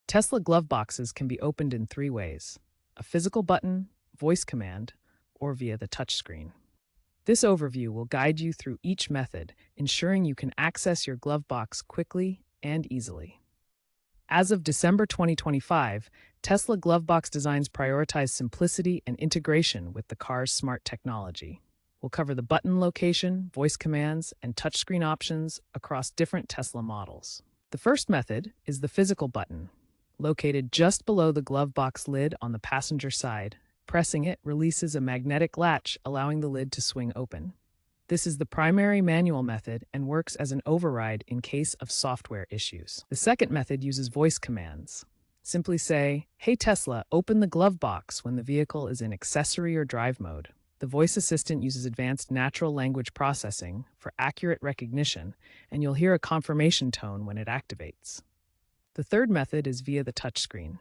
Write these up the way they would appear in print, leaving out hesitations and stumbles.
Tesla glove boxes can be opened in three ways: a physical button, voice command, or via the touchscreen. This overview will guide you through each method, ensuring you can access your glove box quickly and easily. As of December 2025, Tesla Glovebox designs prioritize simplicity and integration with the car's smart technology. We'll cover the button location, voice commands, and touchscreen options across different Tesla models. The first method is the physical button, located just below the Glovebox lid on the passenger side. Pressing it releases a magnetic latch, allowing the lid to swing open. This is the primary manual method and works as an override in case of software issues. The second method uses voice commands. Simply say, "Hey Tesla, open the glove box" when the vehicle is in accessory or drive mode. The voice assistant uses advanced natural language processing for accurate recognition, and you'll hear a confirmation tone when it activates. The third method is via the touchscreen.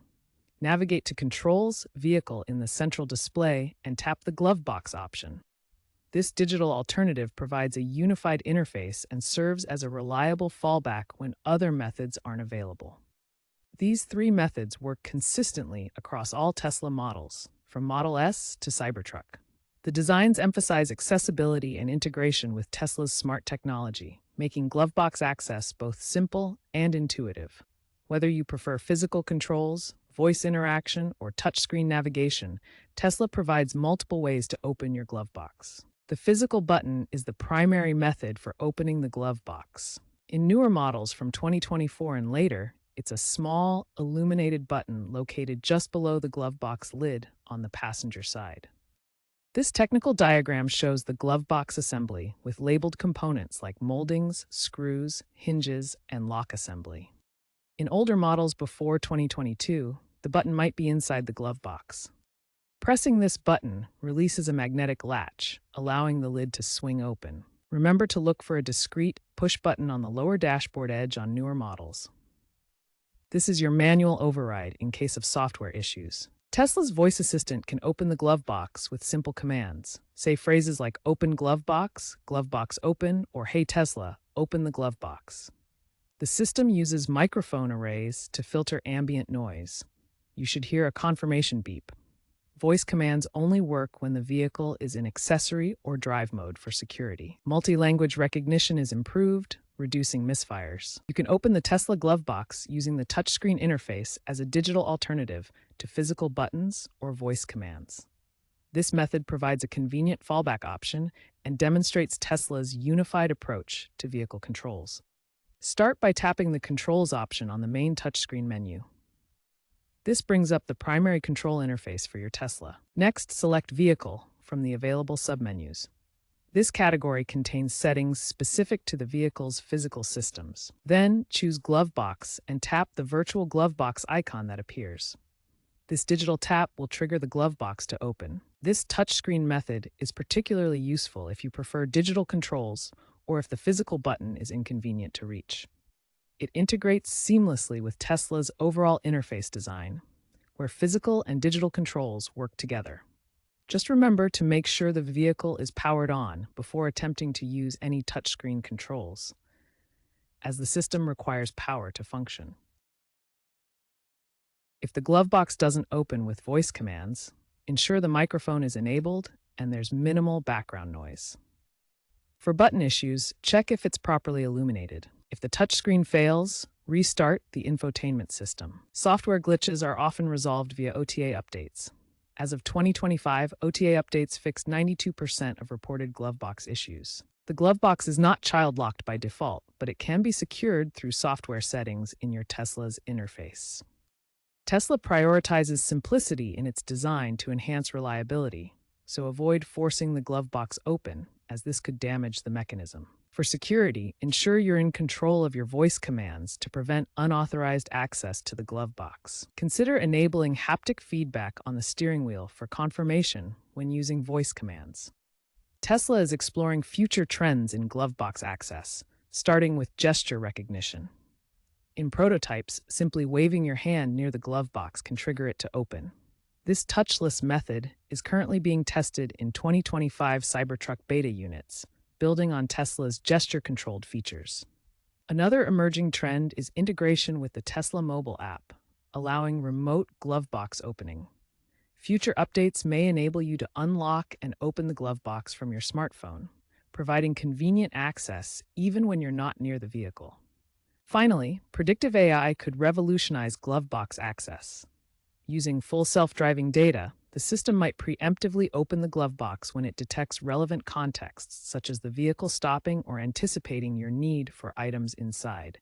Navigate to Controls, Vehicle in the central display, and tap the glove box option. This digital alternative provides a unified interface and serves as a reliable fallback when other methods aren't available. These three methods work consistently across all Tesla models, from Model S to Cybertruck. The designs emphasize accessibility and integration with Tesla's smart technology, making Glovebox access both simple and intuitive. Whether you prefer physical controls, voice interaction, or touchscreen navigation, Tesla provides multiple ways to open your glove box. The physical button is the primary method for opening the glove box. In newer models from 2024 and later, it's a small, illuminated button located just below the glove box lid on the passenger side. This technical diagram shows the glove box assembly with labeled components like moldings, screws, hinges, and lock assembly. In older models before 2022, the button might be inside the glove box. Pressing this button releases a magnetic latch, allowing the lid to swing open. Remember to look for a discrete push button on the lower dashboard edge on newer models. This is your manual override in case of software issues. Tesla's voice assistant can open the glove box with simple commands. Say phrases like "Open glove box open," or "Hey Tesla, open the glove box." The system uses microphone arrays to filter ambient noise. You should hear a confirmation beep. Voice commands only work when the vehicle is in accessory or drive mode for security. Multi-language recognition is improved, reducing misfires. You can open the Tesla glove box using the touchscreen interface as a digital alternative to physical buttons or voice commands. This method provides a convenient fallback option and demonstrates Tesla's unified approach to vehicle controls. Start by tapping the Controls option on the main touchscreen menu. This brings up the primary control interface for your Tesla. Next, select Vehicle from the available submenus. This category contains settings specific to the vehicle's physical systems. Then, choose Glove Box and tap the virtual glove box icon that appears. This digital tap will trigger the glove box to open. This touchscreen method is particularly useful if you prefer digital controls or if the physical button is inconvenient to reach. It integrates seamlessly with Tesla's overall interface design, where physical and digital controls work together. Just remember to make sure the vehicle is powered on before attempting to use any touchscreen controls, as the system requires power to function. If the glove box doesn't open with voice commands, ensure the microphone is enabled and there's minimal background noise. For button issues, check if it's properly illuminated. If the touchscreen fails, restart the infotainment system. Software glitches are often resolved via OTA updates. As of 2025, OTA updates fixed 92% of reported Glovebox issues. The Glovebox is not child-locked by default, but it can be secured through software settings in your Tesla's interface. Tesla prioritizes simplicity in its design to enhance reliability, so avoid forcing the Glovebox open, as this could damage the mechanism. For security, ensure you're in control of your voice commands to prevent unauthorized access to the glove box. Consider enabling haptic feedback on the steering wheel for confirmation when using voice commands. Tesla is exploring future trends in glove box access, starting with gesture recognition. In prototypes, simply waving your hand near the glove box can trigger it to open. This touchless method is currently being tested in 2025 Cybertruck beta units, building on Tesla's gesture-controlled features. Another emerging trend is integration with the Tesla mobile app, allowing remote Glovebox opening. Future updates may enable you to unlock and open the Glovebox from your smartphone, providing convenient access even when you're not near the vehicle. Finally, predictive AI could revolutionize Glovebox access. Using full self-driving data, the system might preemptively open the Glovebox when it detects relevant contexts, such as the vehicle stopping or anticipating your need for items inside.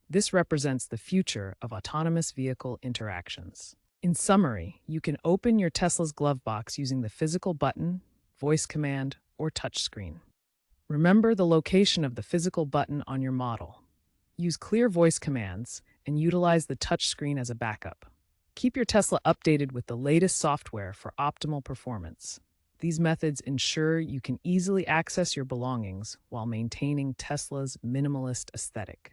This represents the future of autonomous vehicle interactions. In summary, you can open your Tesla's Glovebox using the physical button, voice command, or touchscreen. Remember the location of the physical button on your model. Use clear voice commands and utilize the touchscreen as a backup. Keep your Tesla updated with the latest software for optimal performance. These methods ensure you can easily access your belongings while maintaining Tesla's minimalist aesthetic.